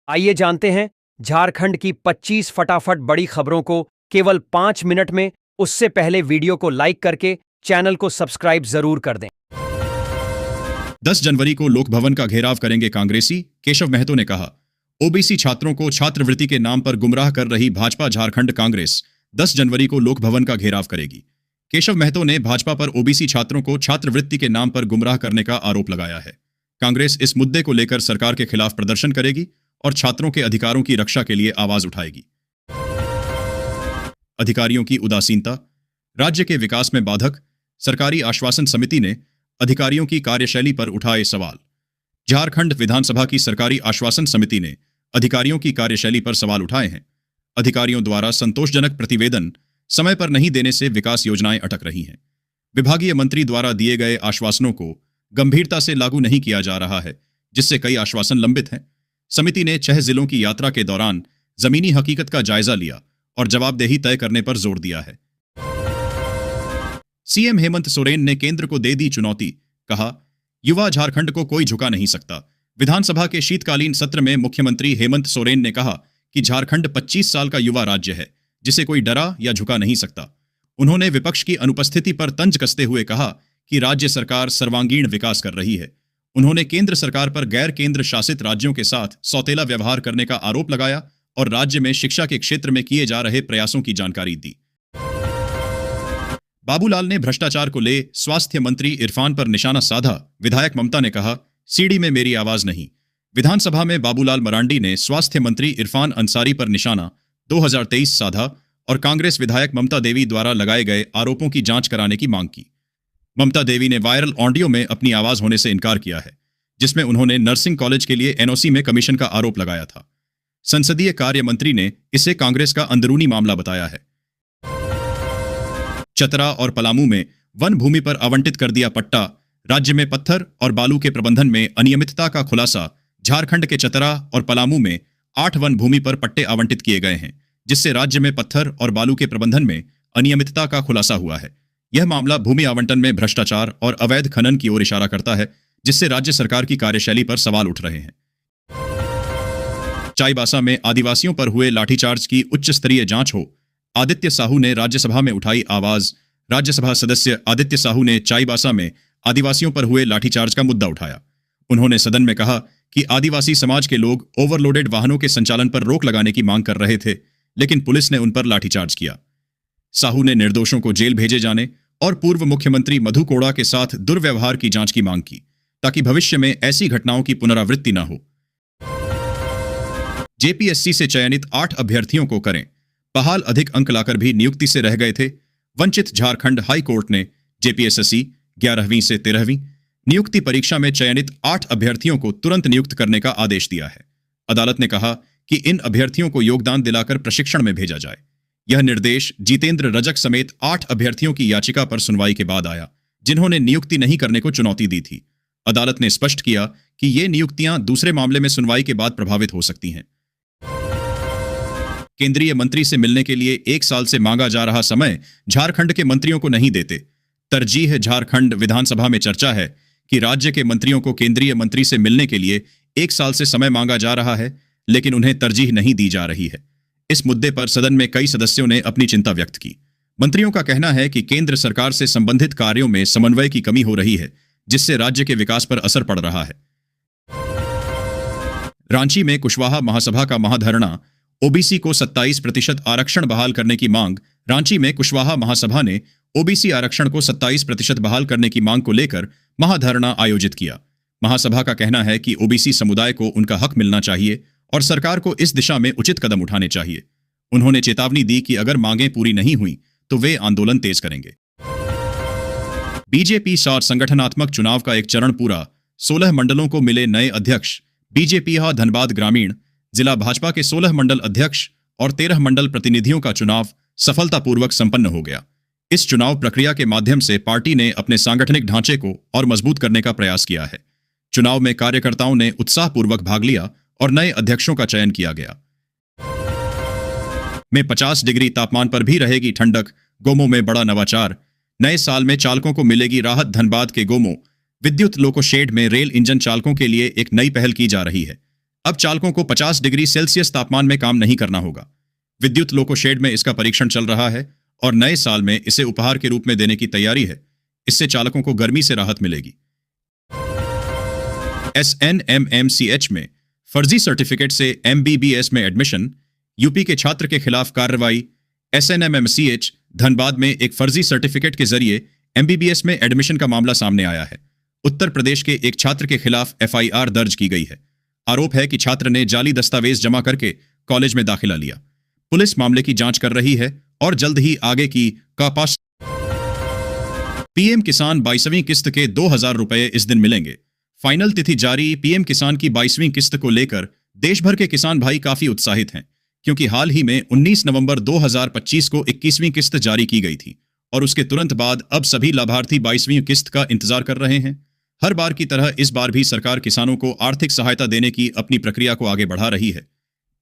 आइए जानते हैं झारखंड की 25 फटाफट बड़ी खबरों को केवल 5 मिनट में। उससे पहले वीडियो को लाइक करके चैनल को सब्सक्राइब जरूर कर दें। 10 जनवरी को लोक भवन का घेराव करेंगे कांग्रेसी, केशव महतो ने कहा। ओबीसी छात्रों को छात्रवृत्ति के नाम पर गुमराह कर रही भाजपा झारखंड कांग्रेस 10 जनवरी को लोक भवन का घेराव करेगी। केशव महतो ने भाजपा पर ओबीसी छात्रों को छात्रवृत्ति के नाम पर गुमराह करने का आरोप लगाया है। कांग्रेस इस मुद्दे को लेकर सरकार के खिलाफ प्रदर्शन करेगी और छात्रों के अधिकारों की रक्षा के लिए आवाज उठाएगी। अधिकारियों की उदासीनता, राज्य के विकास में बाधक, सरकारी आश्वासन समिति ने अधिकारियों की कार्यशैली पर उठाए सवाल। झारखंड विधानसभा की सरकारी आश्वासन समिति ने अधिकारियों की कार्यशैली पर सवाल उठाए हैं। अधिकारियों द्वारा संतोषजनक प्रतिवेदन समय पर नहीं देने से विकास योजनाएं अटक रही हैं। विभागीय मंत्री द्वारा दिए गए आश्वासनों को गंभीरता से लागू नहीं किया जा रहा है, जिससे कई आश्वासन लंबित हैं। समिति ने 6 जिलों की यात्रा के दौरान जमीनी हकीकत का जायजा लिया और जवाबदेही तय करने पर जोर दिया है। सीएम हेमंत सोरेन ने केंद्र को दे दी चुनौती, कहा, युवा झारखंड को कोई झुका नहीं सकता। विधानसभा के शीतकालीन सत्र में मुख्यमंत्री हेमंत सोरेन ने कहा कि झारखंड 25 साल का युवा राज्य है, जिसे कोई डरा या झुका नहीं सकता। उन्होंने विपक्ष की अनुपस्थिति पर तंज कसते हुए कहा कि राज्य सरकार सर्वांगीण विकास कर रही है। उन्होंने केंद्र सरकार पर गैर केंद्र शासित राज्यों के साथ सौतेला व्यवहार करने का आरोप लगाया और राज्य में शिक्षा के क्षेत्र में किए जा रहे प्रयासों की जानकारी दी। बाबूलाल ने भ्रष्टाचार को ले स्वास्थ्य मंत्री इरफान पर निशाना साधा। विधायक ममता ने कहा, सीडी में मेरी आवाज नहीं। विधानसभा में बाबूलाल मरांडी ने स्वास्थ्य मंत्री इरफान अंसारी पर निशाना 2023 साधा और कांग्रेस विधायक ममता देवी द्वारा लगाए गए आरोपों की जांच कराने की मांग की। ममता देवी ने वायरल ऑडियो में अपनी आवाज होने से इनकार किया है, जिसमें उन्होंने नर्सिंग कॉलेज के लिए एनओसी में कमीशन का आरोप लगाया था। संसदीय कार्य मंत्री ने इसे कांग्रेस का अंदरूनी मामला बताया है। चतरा और पलामू में वन भूमि पर आवंटित कर दिया पट्टा। राज्य में पत्थर और बालू के प्रबंधन में अनियमितता का खुलासा। झारखंड के चतरा और पलामू में 8 वन भूमि पर पट्टे आवंटित किए गए हैं, जिससे राज्य में पत्थर और बालू के प्रबंधन में अनियमितता का खुलासा हुआ है। यह मामला भूमि आवंटन में भ्रष्टाचार और अवैध खनन की ओर इशारा करता है, जिससे राज्य सरकार की कार्यशैली पर सवाल उठ रहे हैं। चाईबासा में आदिवासियों पर हुए लाठीचार्ज की उच्च स्तरीय जांच हो, आदित्य साहू ने राज्यसभा में उठाई आवाज। राज्यसभा सदस्य आदित्य साहू ने चाईबासा में आदिवासियों पर हुए लाठीचार्ज का मुद्दा उठाया। उन्होंने सदन में कहा कि आदिवासी समाज के लोग ओवरलोडेड वाहनों के संचालन पर रोक लगाने की मांग कर रहे थे, लेकिन पुलिस ने उन पर लाठीचार्ज किया। साहू ने निर्दोषों को जेल भेजे जाने और पूर्व मुख्यमंत्री मधु कोड़ा के साथ दुर्व्यवहार की जांच की मांग की, ताकि भविष्य में ऐसी घटनाओं की पुनरावृत्ति न हो। जेपीएससी से चयनित 8 अभ्यर्थियों को करें बहाल। अधिक अंक लाकर भी नियुक्ति से रह गए थे वंचित। झारखंड हाई कोर्ट ने जेपीएससी 11वीं से 13वीं नियुक्ति परीक्षा में चयनित 8 अभ्यर्थियों को तुरंत नियुक्त करने का आदेश दिया है। अदालत ने कहा कि इन अभ्यर्थियों को योगदान दिलाकर प्रशिक्षण में भेजा जाए। यह निर्देश जितेंद्र रजक समेत 8 अभ्यर्थियों की याचिका पर सुनवाई के बाद आया, जिन्होंने नियुक्ति नहीं करने को चुनौती दी थी। अदालत ने स्पष्ट किया कि ये नियुक्तियां दूसरे मामले में सुनवाई के बाद प्रभावित हो सकती हैं। केंद्रीय मंत्री से मिलने के लिए 1 साल से मांगा जा रहा समय झारखंड के मंत्रियों को नहीं देते। तरजीह झारखंड विधानसभा में चर्चा है कि राज्य के मंत्रियों को केंद्रीय मंत्री से मिलने के लिए 1 साल से समय मांगा जा रहा है, लेकिन उन्हें तरजीह नहीं दी जा रही है। इस मुद्दे पर सदन में कई सदस्यों ने अपनी चिंता व्यक्त की। मंत्रियों का कहना है कि केंद्र सरकार से संबंधित कार्यों में समन्वय की कमी हो रही है, जिससे राज्य के विकास पर असर पड़ रहा है। रांची में कुशवाहा महासभा का महाधरना। ओबीसी को 27% आरक्षण बहाल करने की मांग। रांची में कुशवाहा महासभा ने ओबीसी आरक्षण को 27% बहाल करने की मांग को लेकर महाधरना आयोजित किया। महासभा का कहना है कि ओबीसी समुदाय को उनका हक मिलना चाहिए और सरकार को इस दिशा में उचित कदम उठाने चाहिए। उन्होंने चेतावनी दी कि अगर मांगें पूरी नहीं हुई तो वे आंदोलन तेज करेंगे। बीजेपी सार संगठनात्मक चुनाव का एक चरण पूरा। 16 मंडलों को मिले नए अध्यक्ष। बीजेपी धनबाद ग्रामीण जिला भाजपा के 16 मंडल अध्यक्ष और 13 मंडल प्रतिनिधियों का चुनाव सफलतापूर्वक संपन्न हो गया। इस चुनाव प्रक्रिया के माध्यम से पार्टी ने अपने सांगठनिक ढांचे को और मजबूत करने का प्रयास किया है। चुनाव में कार्यकर्ताओं ने उत्साहपूर्वक भाग लिया और नए अध्यक्षों का चयन किया गया। में 50 डिग्री तापमान पर भी रहेगी ठंडक। गोमो में बड़ा नवाचार। नए साल में चालकों को मिलेगी राहत। धनबाद के गोमो विद्युत लोको शेड में रेल इंजन चालकों के लिए एक नई पहल की जा रही है। अब चालकों को 50 डिग्री सेल्सियस तापमान में काम नहीं करना होगा। विद्युत लोको शेड में इसका परीक्षण चल रहा है और नए साल में इसे उपहार के रूप में देने की तैयारी है। इससे चालकों को गर्मी से राहत मिलेगी। SNMMCH में फर्जी सर्टिफिकेट से MBBS में एडमिशन, यूपी के छात्र के खिलाफ कार्रवाई। SNMMCH धनबाद में एक फर्जी सर्टिफिकेट के जरिए MBBS में एडमिशन का मामला सामने आया है। उत्तर प्रदेश के एक छात्र के खिलाफ FIR दर्ज की गई है। आरोप है कि छात्र ने जाली दस्तावेज जमा करके कॉलेज में दाखिला लिया। पुलिस मामले की जांच कर रही है और जल्द ही आगे की पास। पीएम किसान 22वीं किस्त के 2000 रुपए इस दिन मिलेंगे। फाइनल तिथि जारी। पीएम किसान की 22वीं किस्त को लेकर देश भर के किसान भाई काफी उत्साहित हैं, क्योंकि हाल ही में 19 नवंबर 2025 को 21वीं किस्त जारी की गई थी और उसके तुरंत बाद अब सभी लाभार्थी 22वीं किस्त का इंतजार कर रहे हैं। हर बार की तरह इस बार भी सरकार किसानों को आर्थिक सहायता देने की अपनी प्रक्रिया को आगे बढ़ा रही है।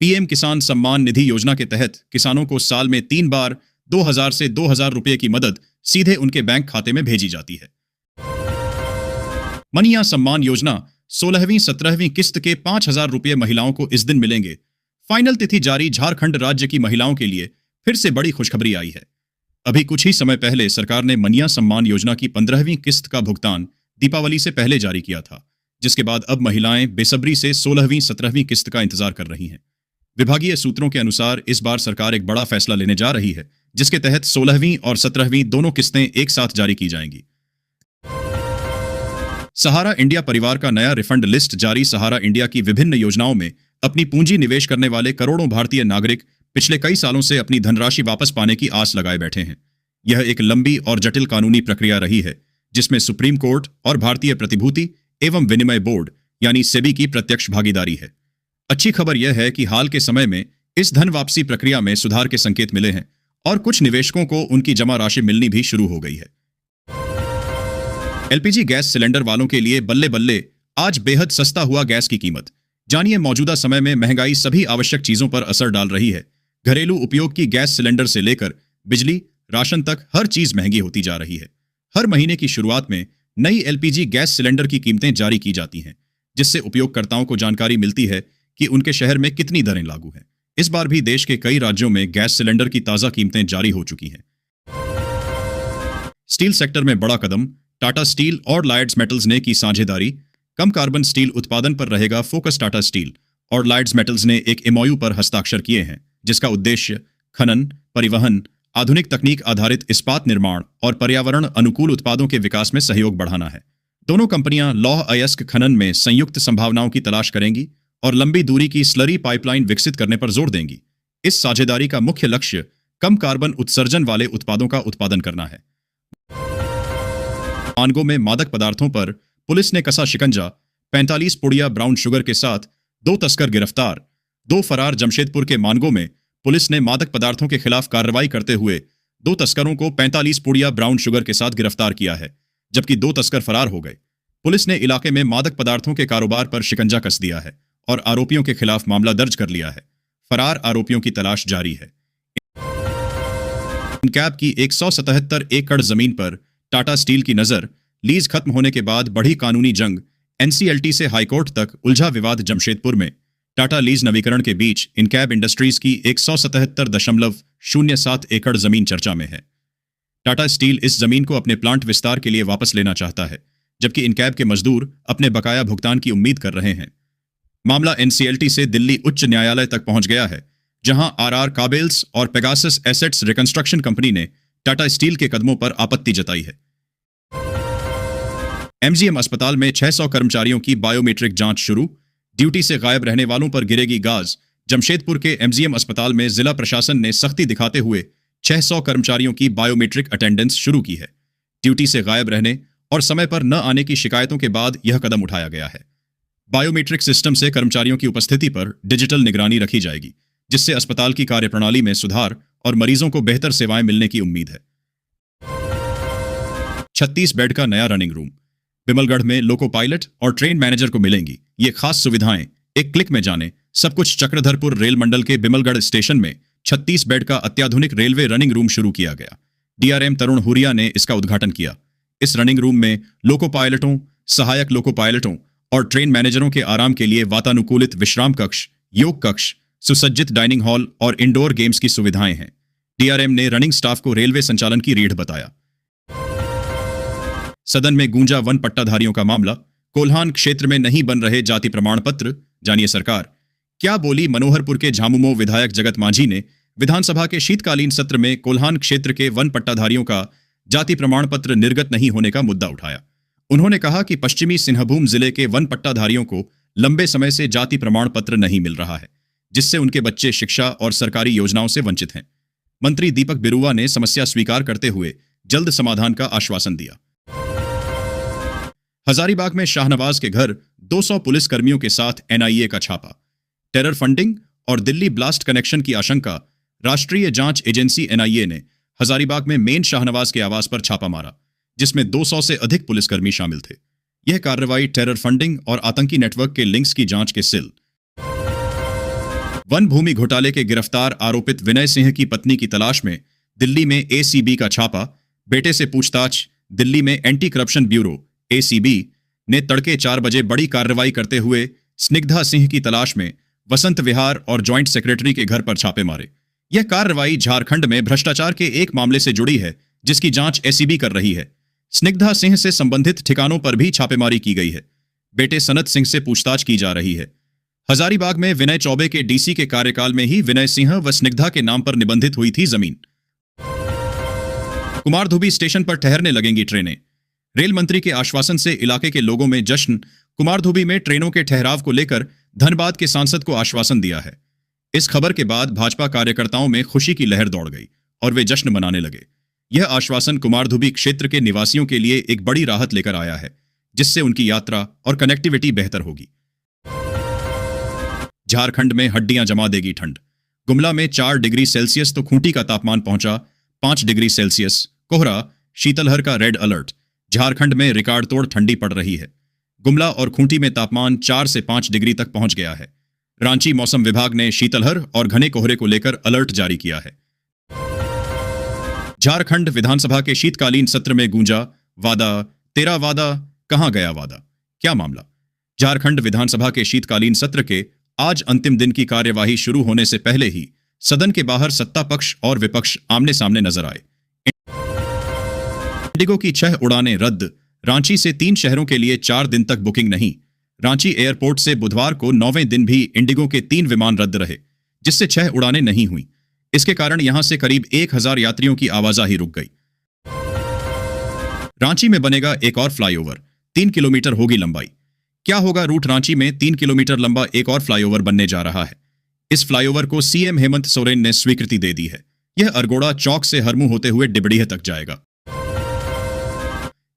पीएम किसान सम्मान निधि योजना के तहत किसानों को साल में 3 बार 2000 से 2000 रुपए की मदद सीधे उनके बैंक खाते में भेजी जाती है। मनिया सम्मान योजना 16वीं 17वीं किस्त के 5000 रुपए महिलाओं को इस दिन मिलेंगे। फाइनल तिथि जारी। झारखंड राज्य की महिलाओं के लिए फिर से बड़ी खुशखबरी आई है। अभी कुछ ही समय पहले सरकार ने मनिया सम्मान योजना की 15वीं किस्त का भुगतान दीपावली से पहले जारी किया था, जिसके बाद अब महिलाएं बेसब्री से 16वीं 17वीं किस्त का इंतजार कर रही हैं। विभागीय सूत्रों के अनुसार इस बार सरकार एक बड़ा फैसला लेने जा रही है, जिसके तहत 16वीं और 17वीं दोनों किस्तें एक साथ जारी की जाएंगी। सहारा इंडिया परिवार का नया रिफंड लिस्ट जारी। सहारा इंडिया की विभिन्न योजनाओं में अपनी पूंजी निवेश करने वाले करोड़ों भारतीय नागरिक पिछले कई सालों से अपनी धनराशि वापस पाने की आस लगाए बैठे हैं। यह एक लंबी और जटिल कानूनी प्रक्रिया रही है, जिसमें सुप्रीम कोर्ट और भारतीय प्रतिभूति एवं विनिमय बोर्ड यानी सेबी की प्रत्यक्ष भागीदारी है। अच्छी खबर यह है कि हाल के समय में इस धन वापसी प्रक्रिया में सुधार के संकेत मिले हैं और कुछ निवेशकों को उनकी जमा राशि मिलनी भी शुरू हो गई है। LPG गैस सिलेंडर वालों के लिए बल्ले बल्ले, आज बेहद सस्ता हुआ गैस की कीमत। जानिए, मौजूदा समय में महंगाई सभी आवश्यक चीजों पर असर डाल रही है। घरेलू उपयोग की गैस सिलेंडर से लेकर बिजली, राशन तक हर चीज महंगी होती जा रही है। हर महीने की शुरुआत में नई LPG गैस सिलेंडर की कीमतें जारी की जाती हैं, जिससे उपयोगकर्ताओं को जानकारी मिलती है कि उनके शहर में कितनी दरें लागू हैं। इस बार भी देश के कई राज्यों में गैस सिलेंडर की ताजा कीमतें जारी हो चुकी हैं। स्टील सेक्टर में बड़ा कदम। टाटा स्टील और लॉयड्स मेटल्स ने की साझेदारी। कम कार्बन स्टील उत्पादन पर रहेगा फोकस। टाटा स्टील और लॉयड्स मेटल्स ने एक MOU पर हस्ताक्षर किए हैं, जिसका उद्देश्य खनन, परिवहन, आधुनिक तकनीक आधारित इस्पात निर्माण और पर्यावरण अनुकूल उत्पादों के विकास में सहयोग बढ़ाना है। दोनों कंपनियां लौह अयस्क खनन में संयुक्त संभावनाओं की तलाश करेंगी और लंबी दूरी की स्लरी पाइपलाइन विकसित करने पर जोर देंगी। इस साझेदारी का मुख्य लक्ष्य कम कार्बन उत्सर्जन वाले उत्पादों का उत्पादन करना है। मानगो में मादक पदार्थों पर पुलिस ने कसा शिकंजा। 45 पुड़िया ब्राउन शुगर के साथ 2 तस्कर गिरफ्तार। 2 फरार। जमशेदपुर के मानगो में पुलिस ने मादक पदार्थों के खिलाफ कार्रवाई करते हुए 2 तस्करों को 45 पुड़िया ब्राउन शुगर के साथ गिरफ्तार किया है, जबकि 2 तस्कर फरार हो गए। पुलिस ने इलाके में मादक पदार्थों के कारोबार पर शिकंजा कस दिया है और आरोपियों के खिलाफ मामला दर्ज कर लिया है। फरार आरोपियों की तलाश जारी है। इनकैब की 177 एकड़ जमीन पर टाटा स्टील की नजर। लीज खत्म होने के बाद बढ़ी कानूनी जंग। NCLT से हाईकोर्ट तक उलझा विवाद। जमशेदपुर में टाटा लीज नवीकरण के बीच इनकैब इंडस्ट्रीज की 177.07 एकड़ जमीन चर्चा में है। टाटा स्टील इस जमीन को अपने प्लांट विस्तार के लिए वापस लेना चाहता है, जबकि इनकैब के मजदूर अपने बकाया भुगतान की उम्मीद कर रहे हैं। मामला NCLT से दिल्ली उच्च न्यायालय तक पहुंच गया है, जहां RR काबेल्स और पेगासस एसेट्स रिकंस्ट्रक्शन कंपनी ने टाटा स्टील के कदमों पर आपत्ति जताई है। MGM अस्पताल में 600 कर्मचारियों की बायोमेट्रिक जांच शुरू। ड्यूटी से गायब रहने वालों पर गिरेगी गाज। जमशेदपुर के MGM अस्पताल में जिला प्रशासन ने सख्ती दिखाते हुए 600 कर्मचारियों की बायोमेट्रिक अटेंडेंस शुरू की है। ड्यूटी से गायब रहने और समय पर न आने की शिकायतों के बाद यह कदम उठाया गया है। बायोमेट्रिक सिस्टम से कर्मचारियों की उपस्थिति पर डिजिटल निगरानी रखी जाएगी, जिससे अस्पताल की कार्यप्रणाली में सुधार और मरीजों को बेहतर सेवाएं मिलने की उम्मीद है। 36 बेड का नया रनिंग रूम। बिमलगढ़ में लोको पायलट और ट्रेन मैनेजर को मिलेंगी ये खास सुविधाएं। एक क्लिक में जाने सब कुछ। चक्रधरपुर रेल मंडल के बिमलगढ़ स्टेशन में 36 बेड का अत्याधुनिक रेलवे रनिंग रूम शुरू किया गया। DRM तरुण हुरिया ने इसका उद्घाटन किया। इस रनिंग रूम में लोको पायलटों, सहायक लोको पायलटों और ट्रेन मैनेजरों के आराम के लिए वातानुकूलित विश्राम कक्ष, योग कक्ष, सुसज्जित डाइनिंग हॉल और इंडोर गेम्स की सुविधाएं हैं। डीआरएम ने रनिंग स्टाफ को रेलवे संचालन की रीढ़ बताया। सदन में गूंजा वन पट्टाधारियों का मामला। कोल्हान क्षेत्र में नहीं बन रहे जाति प्रमाण पत्र, जानिए सरकार क्या बोली। मनोहरपुर के झामुमो विधायक जगत मांझी ने विधानसभा के शीतकालीन सत्र में कोल्हान क्षेत्र के वन पट्टाधारियों का जाति प्रमाण पत्र निर्गत नहीं होने का मुद्दा उठाया। उन्होंने कहा कि पश्चिमी सिंहभूम जिले के वन पट्टाधारियों को लंबे समय से जाति प्रमाण पत्र नहीं मिल रहा है, जिससे उनके बच्चे शिक्षा और सरकारी योजनाओं से वंचित हैं। मंत्री दीपक बिरुवा ने समस्या स्वीकार करते हुए जल्द समाधान का आश्वासन दिया। हजारीबाग में शाहनवाज के घर 200 पुलिसकर्मियों के साथ एनआईए का छापा। टेरर फंडिंग और दिल्ली ब्लास्ट कनेक्शन की आशंका, राष्ट्रीय जांच एजेंसी एनआईए ने हजारीबाग में मेन शाहनवाज के आवास पर छापा मारा, जिसमें 200 से अधिक पुलिसकर्मी शामिल थे। यह कार्रवाई टेरर फंडिंग और आतंकी नेटवर्क के लिंक्स की जांच के सिल। वन भूमि घोटाले के गिरफ्तार आरोपित विनय सिंह की पत्नी की तलाश में दिल्ली में एसीबी का छापा। बेटे से पूछताछ। दिल्ली में एंटी करप्शन ब्यूरो एसीबी ने तड़के 4 बजे बड़ी कार्रवाई करते हुए स्निग्धा सिंह की तलाश में वसंत विहार और जॉइंट सेक्रेटरी के घर पर छापे मारे। यह कार्रवाई झारखंड में भ्रष्टाचार के एक मामले से जुड़ी है, जिसकी जांच एसीबी कर रही है। स्निग्धा सिंह से संबंधित ठिकानों पर भी छापेमारी की गई है। बेटे सनत सिंह से पूछताछ की जा रही है। हजारीबाग में विनय चौबे के डीसी के कार्यकाल में ही विनय सिंह व स्निग्धा के नाम पर निबंधित हुई थी जमीन। कुमारधुबी स्टेशन पर ठहरने लगेंगी ट्रेनें। रेल मंत्री के आश्वासन से इलाके के लोगों में जश्न। कुमारधुबी में ट्रेनों के ठहराव को लेकर धनबाद के सांसद को आश्वासन दिया है। इस खबर के बाद भाजपा कार्यकर्ताओं में खुशी की लहर दौड़ गई और वे जश्न मनाने लगे। यह आश्वासन कुमारधुबी क्षेत्र के निवासियों के लिए एक बड़ी राहत लेकर आया है, जिससे उनकी यात्रा और कनेक्टिविटी बेहतर होगी। झारखंड में हड्डियां जमा देगी ठंड। गुमला में 4 डिग्री सेल्सियस तो खूंटी का तापमान पहुंचा 5 डिग्री सेल्सियस। कोहरा, शीतलहर का रेड अलर्ट। झारखंड में रिकॉर्ड तोड़ ठंडी पड़ रही है। गुमला और खूंटी में तापमान 4 से 5 डिग्री तक पहुंच गया है। रांची मौसम विभाग ने शीतलहर और घने कोहरे को लेकर अलर्ट जारी किया है। झारखंड विधानसभा के शीतकालीन सत्र में गूंजा वादा, तेरा वादा कहां गया वादा। क्या मामला? झारखंड विधानसभा के शीतकालीन सत्र के आज अंतिम दिन की कार्यवाही शुरू होने से पहले ही सदन के बाहर सत्ता पक्ष और विपक्ष आमने सामने नजर आए। इंडिगो की 6 उड़ानें रद्द। रांची से 3 शहरों के लिए 4 दिन तक बुकिंग नहीं। रांची एयरपोर्ट से बुधवार को 9वें दिन भी इंडिगो के 3 विमान रद्द रहे, जिससे 6 उड़ानें नहीं हुई। इसके कारण यहां से करीब 1000 यात्रियों की आवाजाही रुक गई। रांची में बनेगा एक और फ्लाईओवर, 3 किलोमीटर होगी लंबाई। क्या होगा रूट? रांची में 3 किलोमीटर लंबा एक और फ्लाईओवर बनने जा रहा है। इस फ्लाईओवर को सीएम हेमंत सोरेन ने स्वीकृति दे दी है। यह अरगोड़ा चौक से हरमू होते हुए डिबडीह तक जाएगा।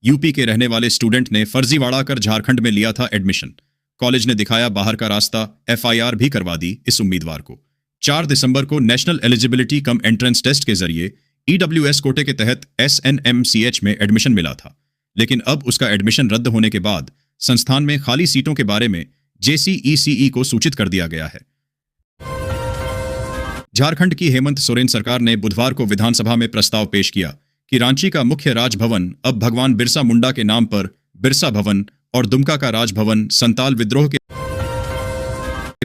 यूपी के रहने वाले स्टूडेंट ने फर्जीवाड़ा कर झारखंड में लिया था एडमिशन। कॉलेज ने दिखाया बाहर का रास्ता, एफआईआर भी करवा दी इस उम्मीदवार को। 4 दिसंबर को National Eligibility cum Entrance Test के जरिए ईडब्ल्यूएस कोटे के तहत एसएनएमसीएच में एडमिशन मिला था, लेकिन अब उसका एडमिशन रद्द होने के बाद संस्थान में खाली सीटों के बारे में जेसीईसीई को सूचित कर दिया गया है। झारखंड की हेमंत सोरेन सरकार ने बुधवार को विधानसभा में प्रस्ताव पेश किया कि रांची का मुख्य राजभवन अब भगवान बिरसा मुंडा के नाम पर बिरसा भवन और दुमका का राजभवन संताल विद्रोह के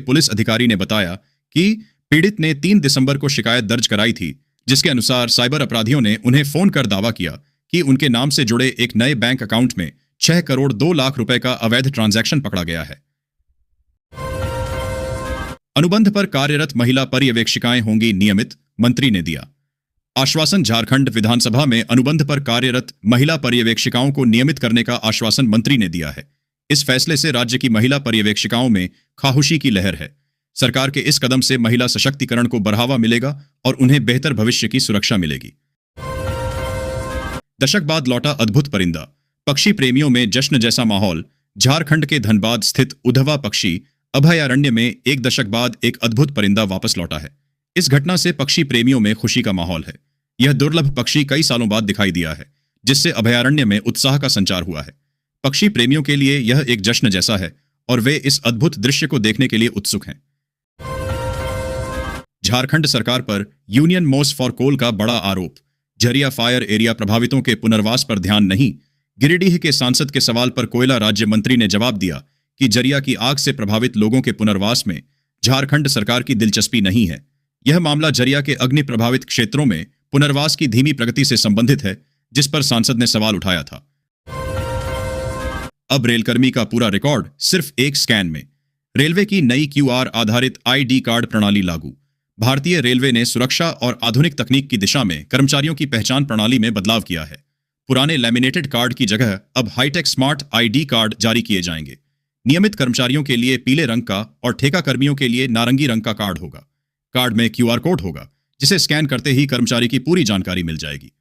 पुलिस अधिकारी ने बताया कि पीड़ित ने 3 दिसंबर को शिकायत दर्ज कराई थी, जिसके अनुसार साइबर अपराधियों ने उन्हें फोन कर दावा किया कि उनके नाम से जुड़े एक नए बैंक अकाउंट में 6 करोड़ 2 लाख रुपए का अवैध ट्रांजैक्शन पकड़ा गया है। अनुबंध पर कार्यरत महिला पर्यवेक्षिकाएं होंगी नियमित, मंत्री ने दिया आश्वासन। झारखंड विधानसभा में अनुबंध पर कार्यरत महिला पर्यवेक्षिकाओं को नियमित करने का आश्वासन मंत्री ने दिया है। इस फैसले से राज्य की महिला पर्यवेक्षिकाओं में खामोशी की लहर है। सरकार के इस कदम से महिला सशक्तिकरण को बढ़ावा मिलेगा और उन्हें बेहतर भविष्य की सुरक्षा मिलेगी। दशक बाद लौटा अद्भुत परिंदा। पक्षी प्रेमियों में जश्न जैसा माहौल। झारखंड के धनबाद स्थित उधवा पक्षी अभयारण्य में 1 दशक बाद एक अद्भुत परिंदा वापस लौटा है। इस घटना से पक्षी प्रेमियों में खुशी का माहौल है। यह दुर्लभ पक्षी कई सालों बाद दिखाई दिया है, जिससे अभयारण्य में उत्साह का संचार हुआ है। पक्षी प्रेमियों के लिए यह एक जश्न जैसा है और वे इस अद्भुत दृश्य को देखने के लिए उत्सुक हैं। झारखंड सरकार पर यूनियन मोस्ट फॉर कोल का बड़ा आरोप। झरिया फायर एरिया प्रभावितों के पुनर्वास पर ध्यान नहीं। गिरिडीह के सांसद के सवाल पर कोयला राज्य मंत्री ने जवाब दिया कि जरिया की आग से प्रभावित लोगों के पुनर्वास में झारखंड सरकार की दिलचस्पी नहीं है। यह मामला जरिया के अग्नि प्रभावित क्षेत्रों में पुनर्वास की धीमी प्रगति से संबंधित है, जिस पर सांसद ने सवाल उठाया था। अब रेलकर्मी का पूरा रिकॉर्ड सिर्फ एक स्कैन में। रेलवे की नई QR आधारित ID कार्ड प्रणाली लागू। भारतीय रेलवे ने सुरक्षा और आधुनिक तकनीक की दिशा में कर्मचारियों की पहचान प्रणाली में बदलाव किया है। पुराने लैमिनेटेड कार्ड की जगह अब हाईटेक स्मार्ट ID कार्ड जारी किए जाएंगे। नियमित कर्मचारियों के लिए पीले रंग का और ठेका कर्मियों के लिए नारंगी रंग का कार्ड होगा। कार्ड में QR कोड होगा, जिसे स्कैन करते ही कर्मचारी की पूरी जानकारी मिल जाएगी।